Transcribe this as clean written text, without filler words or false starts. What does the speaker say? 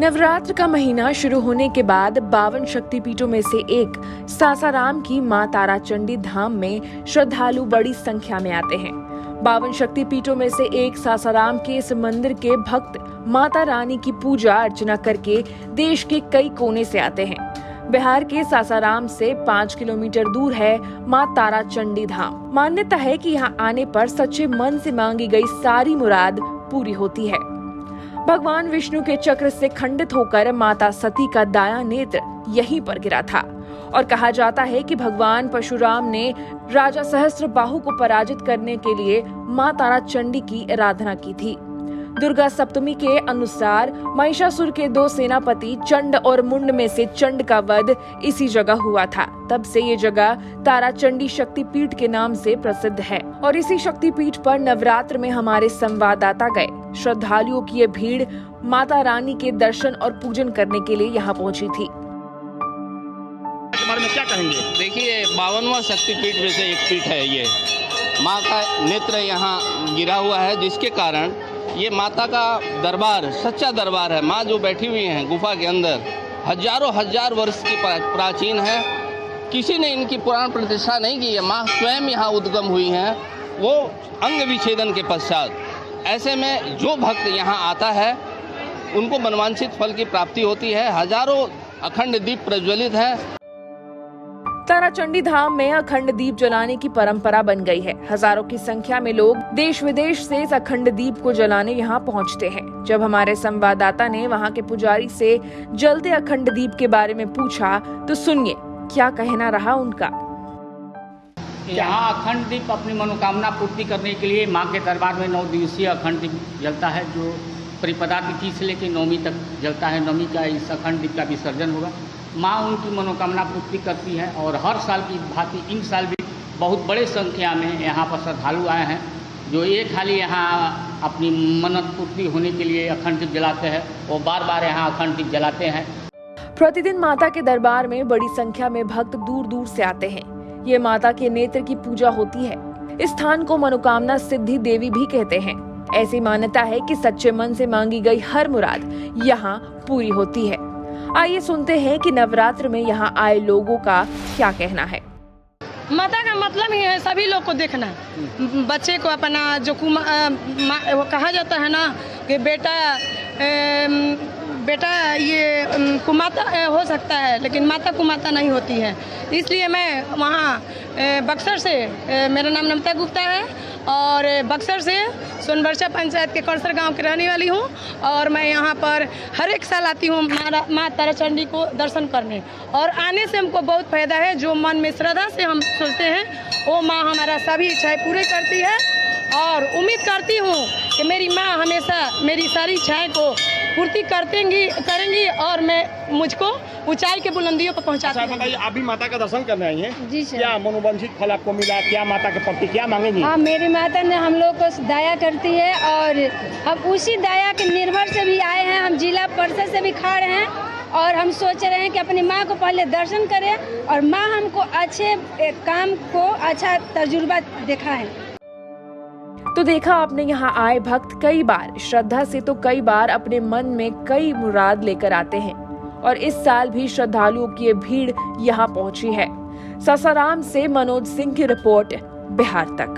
नवरात्र का महीना शुरू होने के बाद 52 शक्तिपीठों में से एक सासाराम की मां ताराचंडी धाम में श्रद्धालु बड़ी संख्या में आते हैं। 52 शक्तिपीठों में से एक सासाराम के इस मंदिर के भक्त माता रानी की पूजा अर्चना करके देश के कई कोने से आते हैं। बिहार के सासाराम से 5 किलोमीटर दूर है मां ताराचंडी धाम। मान्यता है कि यहाँ आने पर सच्चे मन से मांगी गई सारी मुराद पूरी होती है। भगवान विष्णु के चक्र से खंडित होकर माता सती का दायां नेत्र यहीं पर गिरा था और कहा जाता है कि भगवान परशुराम ने राजा सहस्त्रबाहु को पराजित करने के लिए मां ताराचंडी की आराधना की थी। दुर्गा सप्तमी के अनुसार महिषासुर के 2 सेनापति चंड और मुंड में से चंड का वध इसी जगह हुआ था। तब से ये जगह ताराचंडी शक्तिपीठ के नाम से प्रसिद्ध है और इसी शक्तिपीठ पर नवरात्र में हमारे संवाददाता गए। श्रद्धालुओं की ये भीड़ माता रानी के दर्शन और पूजन करने के लिए यहाँ पहुँची थी। बारे में क्या कहेंगे? देखिए, 52वां शक्तिपीठ में से एक पीठ है। ये माँ का नेत्र यहाँ गिरा हुआ है, जिसके कारण ये माता का दरबार सच्चा दरबार है। माँ जो बैठी हुई हैं गुफा के अंदर हजारों हजार वर्ष की प्राचीन है। किसी ने इनकी पुराण प्रतिष्ठा नहीं की है। माँ स्वयं यहाँ उद्गम हुई हैं, वो अंग विच्छेदन के पश्चात। ऐसे में जो भक्त यहाँ आता है उनको मनवांछित फल की प्राप्ति होती है। हजारों अखंड दीप प्रज्वलित है। ताराचंडी धाम में अखंड दीप जलाने की परंपरा बन गई है। हजारों की संख्या में लोग देश विदेश से इस अखंड दीप को जलाने यहाँ पहुँचते हैं। जब हमारे संवाददाता ने वहाँ के पुजारी से जलते अखंड दीप के बारे में पूछा तो सुनिए क्या कहना रहा उनका। यहाँ अखंड दीप अपनी मनोकामना पूर्ति करने के लिए माँ के दरबार में 9 दिवसीय अखंड दीप जलता है, जो प्रतिपदा तिथि से लेकर 9वीं तक जलता है। 9वीं का इस अखंड दीप का विसर्जन होगा। माँ उनकी मनोकामना पूर्ति करती है और हर साल की भांति इन साल भी बहुत बड़े संख्या में यहाँ पर श्रद्धालु आए हैं, जो एक हाली यहाँ अपनी मन्नत पूर्ति होने के लिए अखंड दीप जलाते हैं। वो बार बार यहाँ अखंड दीप जलाते हैं। प्रतिदिन माता के दरबार में बड़ी संख्या में भक्त दूर दूर से आते हैं। ये माता के नेत्र की पूजा होती है। इस स्थान को मनोकामना सिद्धि देवी भी कहते हैं। ऐसी मान्यता है कि सच्चे मन से मांगी गई हर मुराद यहाँ पूरी होती है। आइए सुनते हैं कि नवरात्र में यहाँ आए लोगों का क्या कहना है। माता का मतलब ही है सभी लोग को देखना, बच्चे को अपना जो कहा जाता है ना कि बेटा ये कुमाता हो सकता है, लेकिन माता कुमाता नहीं होती है। इसलिए मैं वहाँ बक्सर से, मेरा नाम नमिता गुप्ता है और बक्सर से सोनबरसा पंचायत के करसर गांव की रहने वाली हूं और मैं यहां पर हर एक साल आती हूं मां ताराचंडी को दर्शन करने, और आने से हमको बहुत फायदा है। जो मन में श्रद्धा से हम सोचते हैं वो मां हमारा सभी इच्छाएं पूरी करती है और उम्मीद करती हूं कि मेरी मां हमेशा मेरी सारी इच्छाएं को पूर्ति करेंगी और मैं मुझको ऊंचाई के बुलंदियों पर पहुंचाती हूं। बताइए, आप भी माता का दर्शन करने आई हैं? जी सर। क्या मनोवांछित फल आपको मिला? क्या माता के प्रति क्या मांगेंगी? हाँ, मेरी माता ने हम लोग को दया करती है और हम उसी दया के निर्भर से भी आए हैं। हम जिला परिषद से भी खड़े हैं और हम सोच रहे हैं कि अपनी माँ को पहले दर्शन करें और माँ हमको अच्छे काम को अच्छा तजुर्बा दिखाए। तो देखा आपने, यहाँ आए भक्त कई बार श्रद्धा से तो कई बार अपने मन में कई मुराद लेकर आते हैं और इस साल भी श्रद्धालुओं की ये भीड़ यहाँ पहुंची है। सासाराम से मनोज सिंह की रिपोर्ट, बिहार तक।